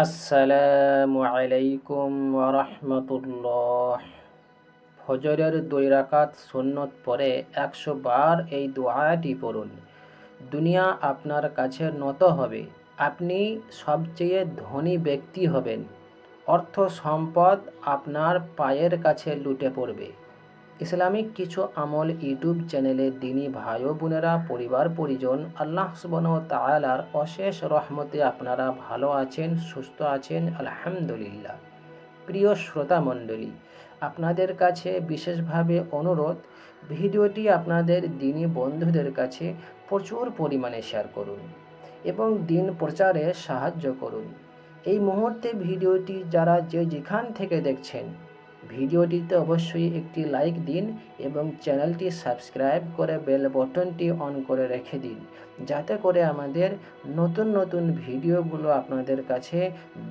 আসসালামু আলাইকুম ওয়া রাহমাতুল্লাহ। ফজরের 2 রাকাত সুন্নত পরে 100 বার এই দোয়াটি পড়ুন। দুনিয়া আপনার কাছে নত হবে, আপনি সবচেয়ে ধনী ব্যক্তি হবেন, অর্থ সম্পদ আপনার পায়ের কাছে লুটে পড়বে। ইসলামিক কিছু আমল ইউটিউব চ্যানেলে দিনী ভাই ও বোনেরা, পরিবার পরিজন, আল্লাহ সুবহানাহু ওয়া তাআলার অশেষ রহমতে আপনারা ভালো আছেন, সুস্থ আছেন, আলহামদুলিল্লাহ। প্রিয় শ্রোতা মণ্ডলী, আপনাদের কাছে বিশেষভাবে অনুরোধ, ভিডিওটি আপনাদের দিনী বন্ধুদের কাছে প্রচুর পরিমাণে শেয়ার করুন এবং দিন প্রচারে সাহায্য করুন। এই মুহূর্তে ভিডিওটি যারা যেখান থেকে দেখছেন, ভিডিওটিতে অবশ্যই একটি লাইক দিন এবং চ্যানেলটি সাবস্ক্রাইব করে বেল বাটনটি অন করে রেখে দিন, যাতে করে আমাদের নতুন নতুন ভিডিওগুলো আপনাদের কাছে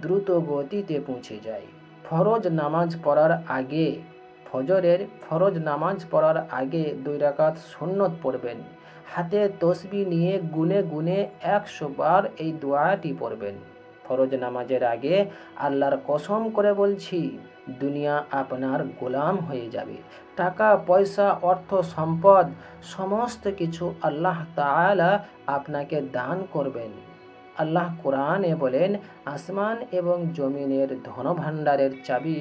দ্রুত গতিতে পৌঁছে যায়। ফজরের ফরজ নামাজ পড়ার আগে 2 রাকাত সুন্নত পড়বেন। হাতে তসবিহ নিয়ে গুনে গুনে 100 বার এই দোয়াটি পড়বেন। ফরজ নামাজের আগে আল্লাহর কসম করে বলছি, দুনিয়া আপনার গোলাম হয়ে যাবে। টাকা পয়সা, অর্থ সম্পদ, সমস্ত কিছু আল্লাহ তাআলা আপনাকে দান করবেন। আল্লাহ কোরআনে বলেন, আসমান এবং জমিনের ধনভাণ্ডারের চাবি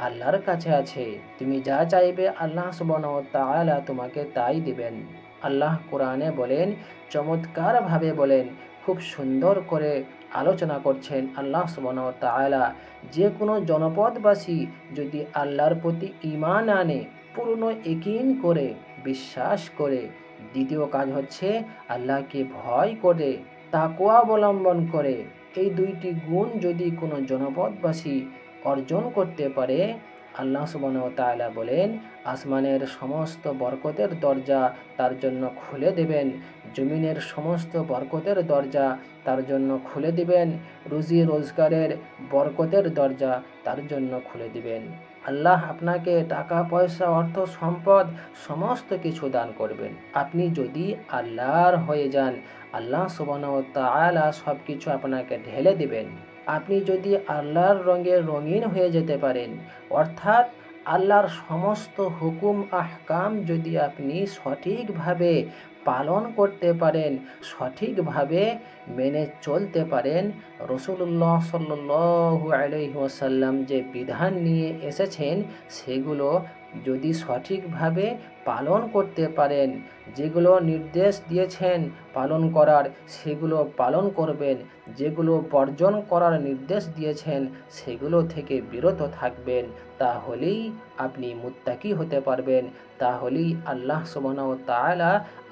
আল্লাহর কাছে আছে, তুমি যা চাইবে আল্লাহ সুবহানাহু ওয়া তাআলা তোমাকে তাই দিবেন। আল্লাহ কোরআনে বলেন, চমৎকারভাবে বলেন, খুব সুন্দর করে আলোচনা করছেন আল্লাহ সুবহানাহু ওয়া তাআলা। যে কোনো জনপদবাসী যদি আল্লাহর প্রতি ঈমান আনে, পূর্ণ ইয়াকিন করে, বিশ্বাস করে, দ্বিতীয় কাজ হচ্ছে আল্লাহকে ভয় করে, তাকওয়া অবলম্বন করে, এই 2টি গুণ যদি কোনো জনপদবাসী অর্জন করতে পারে, আল্লাহ সুবহানাহু ওয়া তাআলা বলেন, আসমানের সমস্ত বরকতের দরজা তার জন্য খুলে দেবেন, জমিনের সমস্ত বরকতের দরজা তার জন্য খুলে দিবেন, রুজি রোজগারের বরকতের দরজা তার জন্য খুলে দিবেন। আল্লাহ আপনাকে টাকা পয়সা, অর্থ সম্পদ সমস্ত কিছু দান করবেন। আপনি যদি আল্লাহর হয়ে যান, আল্লাহ সুবহানাহু ওয়া তাআলা সব কিছু আপনাকে ঢেলে দিবেন। আপনি যদি আল্লাহর রঙে রঙিন হয়ে যেতে পারেন, অর্থাৎ আল্লাহর সমস্ত হুকুম আহকাম যদি আপনি সঠিকভাবে পালন করতে পারেন, সঠিকভাবে মেনে চলতে পারেন, রাসূলুল্লাহ সাল্লাল্লাহু আলাইহি ওয়াসাল্লাম যে বিধান নিয়ে এসেছেন সেগুলো যদি সঠিকভাবে পালন করতে পারেন, যেগুলো নির্দেশ দিয়েছেন পালন করার সেগুলো পালন করবেন, যেগুলো বর্জন করার নির্দেশ দিয়েছেন সেগুলো থেকে বিরত থাকবেন, তাহলেই আপনি মুত্তাকি হতে পারবেন। তাহলেই আল্লাহ সুবহানাহু ওয়া তাআলা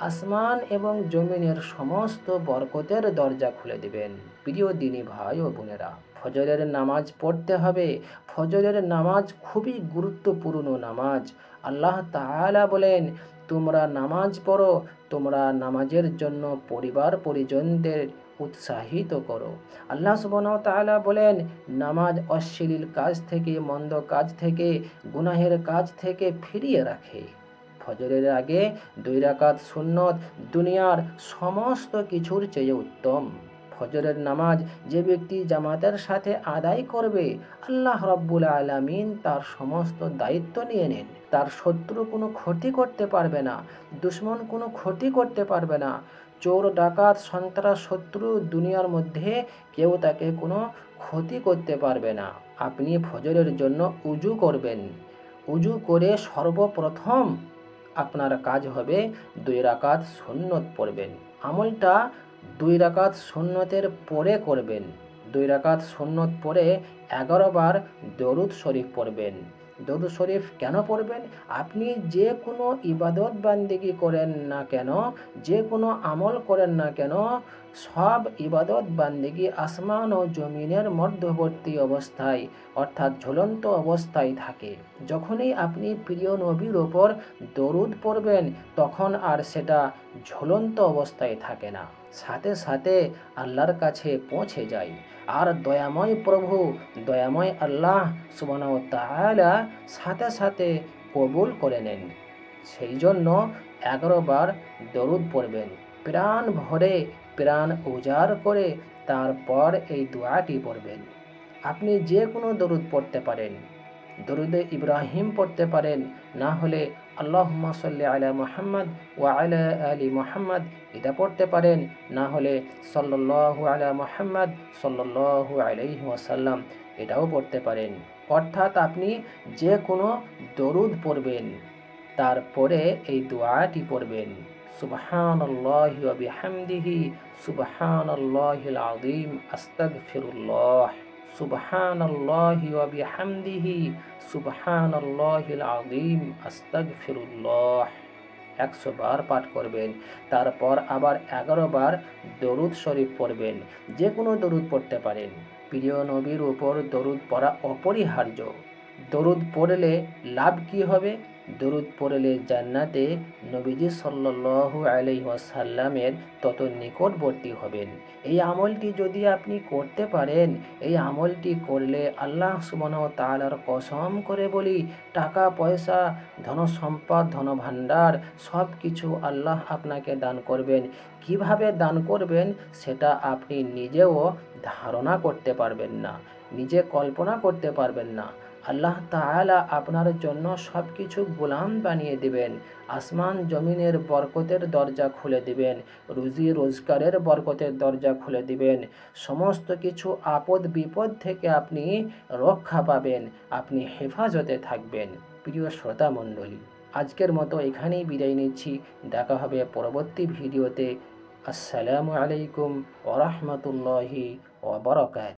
আসমান এবং জমিনের সমস্ত বরকতের দরজা খুলে দিবেন। প্রিয় দিনী ভাই ও বোনেরা, ফজরের নামাজ পড়তে হবে। ফজরের নামাজ খুবই গুরুত্বপূর্ণ নামাজ। আল্লাহ তাআলা বলেন, তোমরা নামাজ পড়ো, তোমরা নামাজের জন্য পরিবার পরিজনদের উৎসাহিত করো। আল্লাহ সুবহানাহু ওয়া তাআলা বলেন, নামাজ অশ্লীল কাজ থেকে, মন্দ কাজ থেকে, গুনাহের কাজ থেকে ফিরিয়ে রাখে। ফজরের আগে 2 রাকাত সুন্নত দুনিয়ার সমস্ত কিছুর চেয়ে উত্তম। ফজরের নামাজ যে ব্যক্তি জামাতের সাথে আদায় করবে, আল্লাহ রাব্বুল আলামিন তার সমস্ত দায়িত্ব নিয়ে নেন। তার শত্রু কোনো ক্ষতি করতে পারবে না, দুশমন কোনো ক্ষতি করতে পারবে না, চোর ডাকাত সন্ত্রাস শত্রু দুনিয়ার মধ্যে কেউ তাকে কোনো ক্ষতি করতে পারবে না। আপনি ফজরের জন্য উজু করবেন। উজু করে সর্বপ্রথম আপনার কাজ হবে 2 রাকাত সুন্নত পড়বেন। আমলটা 2 রাকাত সুন্নতের পরে করবেন। 2 রাকাত সুন্নত পরে 11 বার দরুদ শরীফ পড়বেন। দরুদ শরীফ কেন পড়বেন? আপনি যে কোনো ইবাদত বান্দেগি করেন না কেন, যে কোনো আমল করেন না কেন, সব ইবাদত বান্দেগি আসমান ও জমিনের মধ্যবর্তী অবস্থায়, অর্থাৎ ঝুলন্ত অবস্থায় থাকে। যখনই আপনি প্রিয় নবীর ওপর দরুদ পড়বেন, তখন আর সেটা ঝুলন্ত অবস্থায় থাকে না, সাথে সাথে আল্লাহর কাছে পৌঁছে যায়। আর দয়াময় প্রভু, দয়াময় আল্লাহ সুবহানাহু ওয়া তাআলা সাথে সাথে কবুল করে নেন। সেই জন্য 11 বার দরুদ পড়বেন, প্রাণ ভরে, প্রাণ উজাড় করে, তারপর এই দোয়াটি পড়বেন। আপনি যে কোনো দরুদ পড়তে পারেন। দরুদে ইব্রাহিম পড়তে পারেন, না হলে আল্লাহুম্মা সাল্লি আলা মুহাম্মদ ওয়া আলা আলি মুহাম্মদ এটা পড়তে পারেন, না হলে সাল্লাল্লাহু আলা মুহাম্মদ সাল্লাল্লাহু আলাইহি ওয়াসাল্লাম এটাও পড়তে পারেন। অর্থাৎ আপনি যে কোনো দরুদ পড়বেন, তারপরে এই দোয়াটি পড়বেন, সুবহানাল্লাহি ওয়া বিহামদিহি সুবহানাল্লাহিল আযীম আস্তাগফিরুল্লাহ, সুবহানাল্লাহি ওয়া বিহামদিহি সুবহানাল্লাহিল আযীম আস্তাগফিরুল্লাহ 100 বার পাঠ করবেন। তারপর আবার 11 বার দরুদ শরীফ পড়বেন। যে কোনো দরুদ পড়তে পারেন। প্রিয় নবীর উপর দরুদ পড়া অপরিহার্য। দরুদ পড়লে লাভ কি হবে? দরুদ পড়লে জান্নাতে নবীজি সাল্লাল্লাহু আলাইহি ওয়াসাল্লামের তত নিকটবর্তী হবেন। এই আমলটি যদি আপনি করতে পারেন, এই আমলটি করলে আল্লাহ সুবহানাহু ওয়া তাআলার কসম করে বলি, টাকা পয়সা, ধন সম্পদ, ধনভাণ্ডার সব কিছু আল্লাহ আপনাকে দান করবেন। কিভাবে দান করবেন সেটা আপনি নিজেও ধারণা করতে পারবেন না, নিজে কল্পনা করতে পারবেন না। আল্লাহ তাআলা আপনার জন্য সব কিছু গোলাম বানিয়ে দিবেন। আসমান জমিনের বরকতের দরজা খুলে দিবেন, রুজি রোজগারের বরকতের দরজা খুলে দিবেন। সমস্ত কিছু আপদ বিপদ থেকে আপনি রক্ষা পাবেন, আপনি হেফাজতে থাকবেন। প্রিয় শ্রোতা মণ্ডলী, আজকের মতো এখানেই বিদায় নিচ্ছি। দেখা হবে পরবর্তী ভিডিওতে। আসসালামু আলাইকুম ওয়া রাহমাতুল্লাহি ওয়া বারাকাতুহু।